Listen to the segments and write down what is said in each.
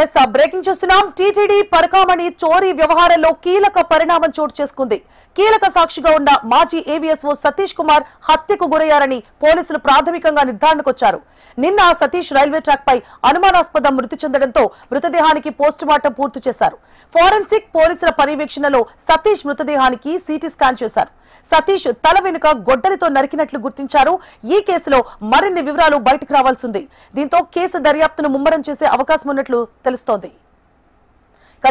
Yes breaking చూస్తున్నాం. TTD Parakamani చోరీ వ్యవహారంలో కీలక పరిణామం చోటు చేసుకుంది. కీలక సాక్షిగా ఉన్న మాజీ ఏవీఎస్ఓ సతీష్ కుమార్ హత్యకు గురయ్యారని పోలీసులు ప్రాథమికంగా నిర్ధారణకొచ్చారు. నిన్న సతీష్ రైల్వే ట్రాక్ పై అనుమానాస్పద మృతి చెందడంతో మృతదేహానికి పోస్టుమార్టం పూర్తి చేశారు. ఫోరెన్సిక్ పోలీసుల పర్యవేక్షణలో సతీష్ మృతదేహానికి సిటీ స్కాన్ చేశారు. సతీష్ తల వెనుక గొడ్డలితో నరికినట్లు గుర్తించారు. ఈ కేసులో మరిన్ని వివరాలు బయటకు రావాల్సింది. దీంతో కేసు దర్యాప్తును ముమ్మరం చేసే అవకాశం ఉన్నట్లు తెలుస్తోంది.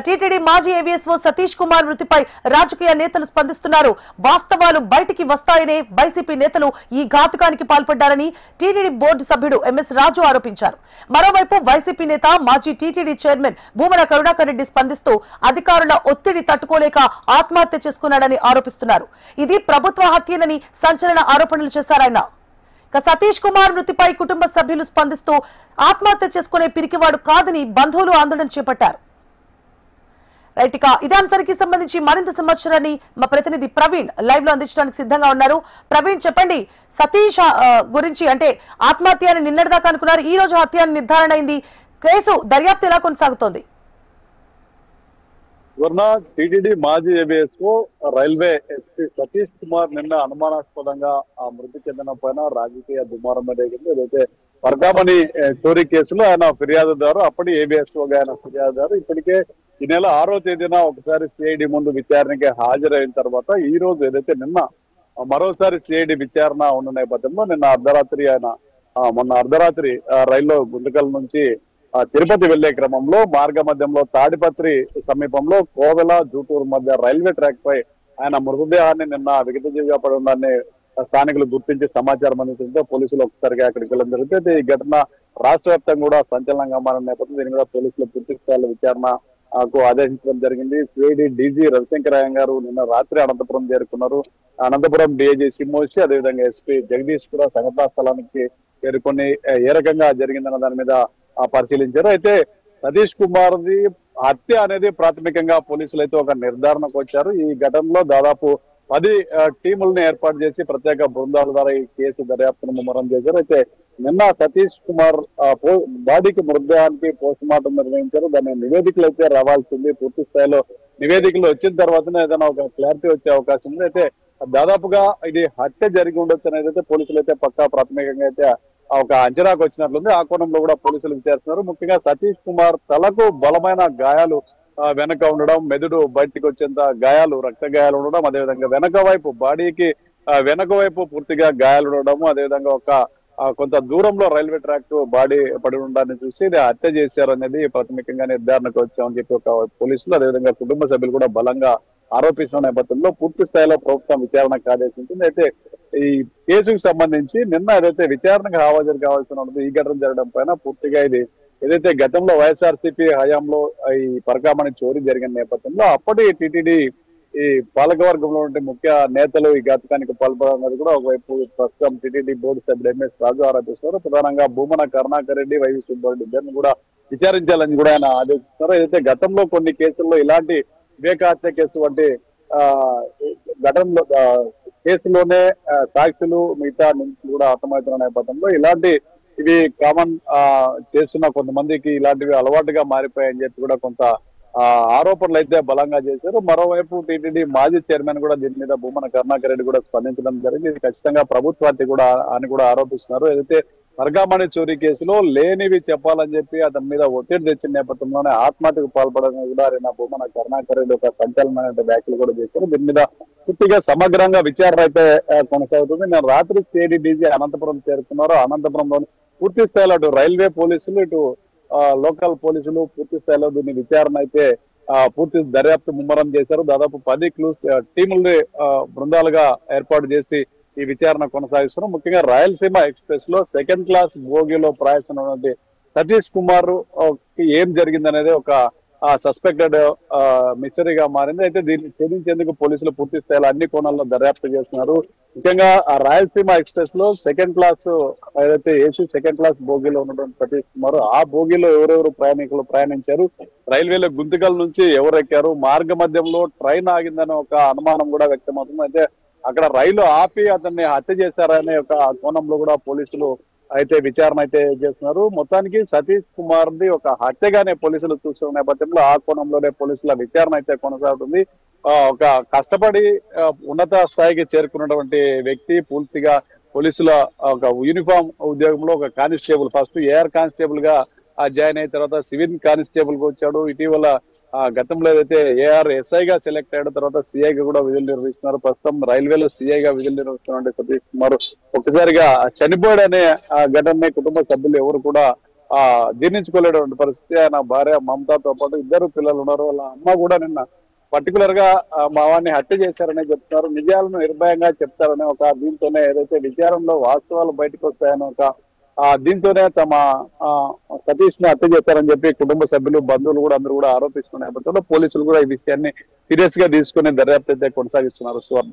టీటీడీ మాజీ ఏవీఎస్ఓ సతీష్ కుమార్ మృతిపై రాజకీయ నేతలు స్పందిస్తున్నారు. వాస్తవాలు బయటికి వస్తాయనే వైసీపీ నేతలు ఈ ఘాతుకానికి పాల్పడ్డారని టీటీడీ బోర్డు సభ్యుడు ఎంఎస్ రాజు ఆరోపించారు. మరోవైపు వైసీపీ నేత మాజీ టీటీడీ చైర్మన్ భూమన కరుణాకర్ రెడ్డి స్పందిస్తూ అధికారుల ఒత్తిడి తట్టుకోలేక ఆత్మహత్య చేసుకున్నాడని ఆరోపిస్తున్నారు. ఇది ప్రభుత్వ హత్యనని సంచలన ఆరోపణలు చేశారాయన. సతీష్ కుమార్ మృతిపై కుటుంబ సభ్యులు స్పందిస్తూ ఆత్మహత్య చేసుకునే పిరికివాడు కాదని బంధువులు ఆందోళన చేపట్టారు. రైట్, ఇక ఇదే అంశానికి సంబంధించి మరింత సమాచారాన్ని మా ప్రతినిధి ప్రవీణ్ లైవ్ లో అందించడానికి సిద్ధంగా ఉన్నారు. ప్రవీణ్, చెప్పండి, సతీష్ గురించి అంటే ఆత్మహత్య అని నిన్నటిదాకా అనుకున్నారు, ఈ రోజు హత్య అని నిర్ధారణ అయింది. కేసు దర్యాప్తు ఎలా కొనసాగుతోంది? టీటీడీ మాజీ ఏబిఎస్ఓ రైల్వే ఎస్పీ సతీష్ కుమార్ నిన్న అనుమానాస్పదంగా మృతి చెందిన పైన రాజకీయ దుమారం జరిగింది. ఏదైతే పరకామణి చోరీ కేసులో ఆయన ఫిర్యాదుదారు, అప్పటి ఏబిఎస్ఓగా ఆయన ఫిర్యాదుదారు. ఇప్పటికే ఈ నెల 6వ తేదీన ఒకసారి సిఐడి ముందు విచారణకి హాజరైన తర్వాత ఈ రోజు ఏదైతే నిన్న మరోసారి సిఐడి విచారణ ఉన్న నేపథ్యంలో నిన్న అర్ధరాత్రి ఆయన మొన్న అర్ధరాత్రి రైల్లో గుంతకల్ నుంచి తిరుపతి వెళ్లే క్రమంలో మార్గ మధ్యంలో తాడిపత్రి సమీపంలో కోవెల జూటూరు మధ్య రైల్వే ట్రాక్ పై ఆయన మృతదేహాన్ని నిన్న విగతజీవిగా పడి ఉందని స్థానికులు గుర్తించి సమాచారం అందించడంతో పోలీసులు ఒకసారిగా అక్కడికి వెళ్ళడం జరిగితే ఈ ఘటన రాష్ట్ర వ్యాప్తంగా కూడా సంచలనంగా మారిన నేపథ్యంలో దీని కూడా పోలీసులు పూర్తి స్థాయిలో విచారణకు ఆదేశించడం జరిగింది. సిఐడి డీజీ రవిశంకరయ్య గారు నిన్న రాత్రి అనంతపురం చేరుకున్నారు. అనంతపురం డిఐజీ సింహోషి అదేవిధంగా ఎస్పీ జగదీష్ కూడా సంఘటనా స్థలానికి చేరుకొని ఏ రకంగా జరిగిందన్న దాని మీద పరిశీలించారు. అయితే సతీష్ కుమార్ ది హత్య అనేది ప్రాథమికంగా పోలీసులు అయితే ఒక నిర్ధారణకు వచ్చారు. ఈ ఘటనలో దాదాపు 10 టీములను ఏర్పాటు చేసి ప్రత్యేక బృందాల ద్వారా ఈ కేసు దర్యాప్తును ముమ్మరం చేశారు. అయితే నిన్న సతీష్ కుమార్ బాడీకి మృతదేహానికి పోస్ట్ మార్టం నిర్వహించారు. దాని నివేదికలు అయితే రావాల్సింది. పూర్తి స్థాయిలో నివేదికలు వచ్చిన తర్వాతనే ఏదైనా ఒక క్లారిటీ వచ్చే అవకాశం ఉంది. అయితే దాదాపుగా ఇది హత్య జరిగి ఉండొచ్చు అనేది అయితే పోలీసులు అయితే పక్కా ప్రాథమికంగా అయితే ఒక అంచనాకు వచ్చినట్లుంది. ఆ కోణంలో కూడా పోలీసులు విచారిస్తున్నారు. ముఖ్యంగా సతీష్ కుమార్ తలకు బలమైన గాయాలు వెనక ఉండడం, మెదడు బయటికి వచ్చేంత గాయాలు, రక్త గాయాలు ఉండడం, అదేవిధంగా వెనక వైపు బాడీకి వెనక వైపు పూర్తిగా గాయాలు ఉండడము, అదేవిధంగా కొంత దూరంలో రైల్వే ట్రాక్ బాడీ పడి ఉండడాన్ని చూసి ఇది హత్య చేశారు అనేది ప్రాథమికంగా నిర్ధారణకు వచ్చామని చెప్పి ఒక పోలీసులు అదేవిధంగా కుటుంబ సభ్యులు కూడా బలంగా ఆరోపిస్తున్న నేపథ్యంలో పూర్తి స్థాయిలో ప్రభుత్వం విచారణకు ఆదేశించింది. అయితే ఈ కేసుకు సంబంధించి నిన్న ఏదైతే విచారణకు హాజరు కావాల్సిన ఈ ఘటన జరగడం పైన పూర్తిగా ఇది ఏదైతే గతంలో వైఎస్ఆర్సీపీ హయాంలో ఈ పరకామణి చోరీ జరిగిన నేపథ్యంలో అప్పటి టీటీడీ ఈ పాలకవర్గంలో ఉండే ముఖ్య నేతలు ఈ ఘాతకానికి పాల్పడాలన్నది కూడా ఒకవైపు ప్రస్తుతం టీటీడీ బోర్డు సభ్యుడు ఎంఎస్ రాజు ఆరోపిస్తున్నారు. ప్రధానంగా భూమన కరుణాకర్ రెడ్డి, వైవి సుబ్బారెడ్డి ఇద్దరిని కూడా విచారించాలని కూడా ఆయన ఆదేశిస్తున్నారు. ఏదైతే గతంలో కొన్ని కేసుల్లో ఇలాంటి వివేక హత్య కేసు వంటి ఘటనలో కేసులోనే సాక్షులు మిగతా నుంచి కూడా హతమవుతున్న నేపథ్యంలో ఇలాంటి ఇవి కామన్ చేస్తున్న కొంతమందికి ఇలాంటివి అలవాటుగా మారిపోయాయని చెప్పి కూడా కొంత ఆరోపణలు అయితే బలంగా చేశారు. మరోవైపు టీటీడీ మాజీ చైర్మన్ కూడా దీని మీద భూమన కరుణాకర్ రెడ్డి కూడా స్పందించడం జరిగింది. ఇది ఖచ్చితంగా ప్రభుత్వ హత్య కూడా అని కూడా ఆరోపిస్తున్నారు. ఏదైతే పరకామణి చోరీ కేసులో లేనివి చెప్పాలని చెప్పి అతని మీద ఒత్తిడి తెచ్చిన నేపథ్యంలోనే ఆత్మహత్యకు పాల్పడడం కూడా భూమన కరుణాకర్ రెడ్డి ఒక సంచలనమైన వ్యాఖ్యలు కూడా చేశారు. దీని మీద పూర్తిగా సమగ్రంగా విచారణ అయితే కొనసాగుతుంది. నేను రాత్రి సిఐడి డీజీ అనంతపురం చేరుకున్నారు. అనంతపురంలోని పూర్తి స్థాయిలో అటు రైల్వే పోలీసులు ఇటు లోకల్ పోలీసులు పూర్తి స్థాయిలో దీన్ని విచారణ అయితే పూర్తి దర్యాప్తు ముమ్మరం చేశారు. దాదాపు 10 టీముల్ని బృందాలుగా ఏర్పాటు చేసి ఈ విచారణ కొనసాగిస్తున్నారు. ముఖ్యంగా రాయలసీమ ఎక్స్ప్రెస్ లో 2nd క్లాస్ బోగిలో ప్రయాణిస్తున్నటువంటి సతీష్ కుమార్ ఏం జరిగిందనేది ఒక సస్పెక్టెడ్ మిస్టరీగా మారింది. అయితే దీన్ని ఛేదించేందుకు పోలీసులు పూర్తి స్థాయిలో అన్ని కోణాల్లో దర్యాప్తు చేస్తున్నారు. ముఖ్యంగా ఆ రాయలసీమ ఎక్స్ప్రెస్ లో 2nd క్లాస్ ఏదైతే ఏసీ 2nd క్లాస్ బోగిలో ఉన్నటువంటి సతీష్ కుమార్ ఆ బోగిలో ఎవరెవరు ప్రయాణికులు ప్రయాణించారు, రైల్వేలో గుంతకల్ నుంచి ఎవరు ఎక్కారు, మార్గ మధ్యంలో ట్రైన్ ఆగిందనే ఒక అనుమానం కూడా వ్యక్తమవుతుంది. అయితే అక్కడ రైలు ఆపి అతన్ని హత్య చేశారనే ఒక కోణంలో కూడా పోలీసులు అయితే విచారణ అయితే చేస్తున్నారు. మొత్తానికి సతీష్ కుమార్ ది ఒక హత్యగానే పోలీసులు చూస్తున్న నేపథ్యంలో ఆ కోణంలోనే పోలీసుల విచారణ అయితే కొనసాగుతుంది. ఒక కష్టపడి ఉన్నత స్థాయికి చేరుకున్నటువంటి వ్యక్తి పూర్తిగా పోలీసుల ఒక యూనిఫామ్ ఉద్యోగంలో ఒక కానిస్టేబుల్, ఫస్ట్ ఏఆర్ కానిస్టేబుల్ గా జాయిన్ అయిన తర్వాత సివిల్ కానిస్టేబుల్ గా వచ్చాడు. ఇటీవల గతంలో ఏదైతే ఏఆర్ ఎస్ఐ గా సెలెక్ట్ అయిన తర్వాత సిఐ గా కూడా విధులు నిర్వహిస్తున్నారు. ప్రస్తుతం రైల్వేలో సిఐ గా విధులు నిర్వహిస్తున్న సతీష్ కుమార్ ఒక్కసారిగా చనిపోయాడనే ఘటనని కుటుంబ సభ్యులు ఎవరు కూడా జీర్ణించుకోలేటువంటి పరిస్థితి. ఆయన భార్య మమతాతో పాటు 2 పిల్లలు ఉన్నారు. వాళ్ళ అమ్మ కూడా నిన్న పర్టికులర్ గా మా వాడిని హత్య చేశారనే చెప్తున్నారు. నిజాలను నిర్భయంగా చెప్తారనే ఒక దీంతోనే ఏదైతే విచారంలో వాస్తవాలు బయటకు వస్తాయని ఒక దీంతోనే తమ సతీష్ ని హత్య చేశారని చెప్పి కుటుంబ సభ్యులు, బంధువులు కూడా అందరూ కూడా ఆరోపిస్తున్న నేపథ్యంలో పోలీసులు కూడా ఈ విషయాన్ని సీరియస్ గా తీసుకుని దర్యాప్తు అయితే కొనసాగిస్తున్నారు. సువర్ణ.